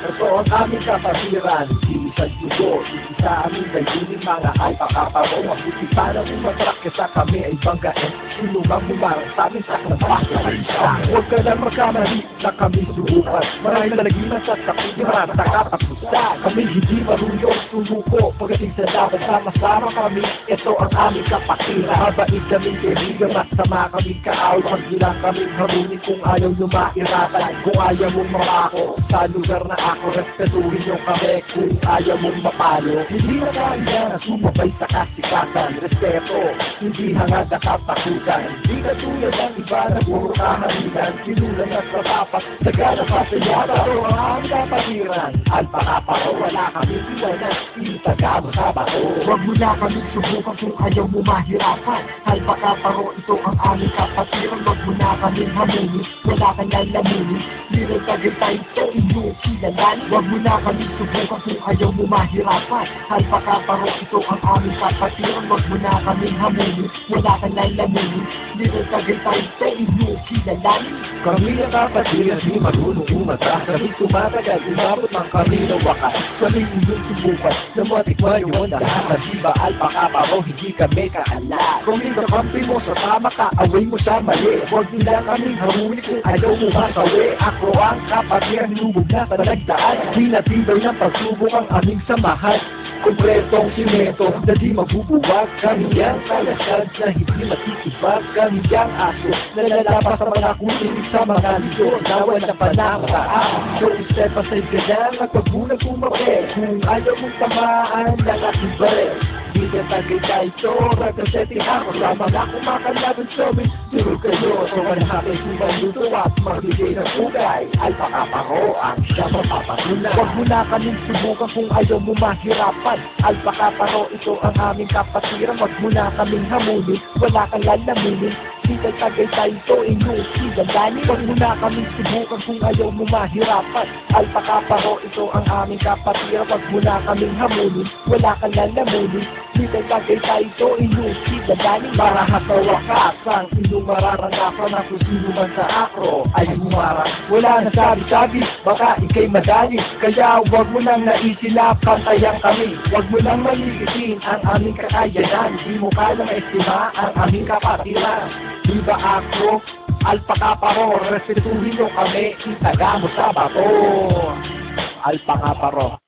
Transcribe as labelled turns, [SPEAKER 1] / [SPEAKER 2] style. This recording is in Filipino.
[SPEAKER 1] Ito ang aming kapatiran, hindi sa dugo, hindi sa aming dayunin mga alpakaparo. Mabuti para umatrak sa kami ay banggain, sinumang bumarang sa amin sa kapakita. Huwag ka lang magkamali na kami subukan, maraming nalagiman sa kapitiran, nakatapusan. Kami hindi marunong sumuko, pagdating sa laban sama-sama kami, ito ang aming kapatiran. Mabait kaming kaibigan, masama kaming kaaway, pag bilang kaming harunin kung ayaw nyo mairapan. Kung ayaw mong mapako sa lugar na ako, respetuhin nyo kami kung ayaw mong mapalo. Hindi na kaya na sumabay sa kasikatan, respeto, hindi hangad na katakutan. Hindi ka tulad ng iba na puro kahalilan, sinulan at matapat, sagana pa sa yata. Pero ang aming kapatiran, alpakaparo, wala kami iwanan, itagamo sa bato.
[SPEAKER 2] Huwag mo na kami subukan kung ayaw mo mahirapan. Alpakaparo, ito ang aming kapatiran. Huwag mo na kami hamunin, wala kang lalamunin. Liral tagantay ito, inyong kilalanin. Huwag mo na kami subukan kung ayaw mo mahirapan. Alpakaparo, ito ang aming kapatiran. Huwag mo na kami hamunin, wala kang lalamunin. Liral tagantay ito, inyong kilalanin.
[SPEAKER 1] Kami ang kapatiran, di marunong umatras. Kami tumatagal, umabot ng kami na wakas. Kami inyong subukan, na matikman yung lahat. Di ba alpakaparo, hindi kami kaalat. Kung hindi kampi mo sa tama ka, away mo sa mali. Huwag nila kaming hamunin kung ayaw mo masawi. Ako ang kapatiran, hinubog na sa nagdaan. Hinatibay ng pagsubok ang aming samahan. Kompletong simento na di mabubuwag. Kami ang kalasad na hindi matitibag. Kami ang aso na lalabas sa mga kuling sa mga lido na walang panamaraan. So step aside ka lang at wag mo na kumape. Kung ayaw mong tamaan lang ating baril. Di ka tagay ito, representing ako sa mga kumakalaban sa amin. Durog kayo, so manakapay sumang luto at magbigay ng ugay. Alpakaparo ang siya mapapatunan. Huwag mo na kaming subukan kung ayaw mo mahirapan. Alpakaparo, ito ang aming kapatiran. Huwag mo na kaming hamunin, wala kang lalamunin. Di ka tagay ito, inyong kilalanin. Huwag mo na kaming subukan kung ayaw mo mahirapan. Alpakaparo, ito ang aming kapatiran. Huwag mo na kaming hamunin, wala kang lalamunin. Di ka tagay ito, inyong kilalanin. Marahat na wakas ang inyong mararanasan na kung sino man sa akro ay humarang. Wala na sabi-sabi, baka ikay madali. Kaya huwag mo nang naisilap, pantayan kami. Huwag mo nang maliitin ang aming kakayanan. Di mo kaya maestima ang aming kapatiran. Di ba ako, alpakaparo, respetuhin nyo kami, itaga mo sa bato. Alpakaparo.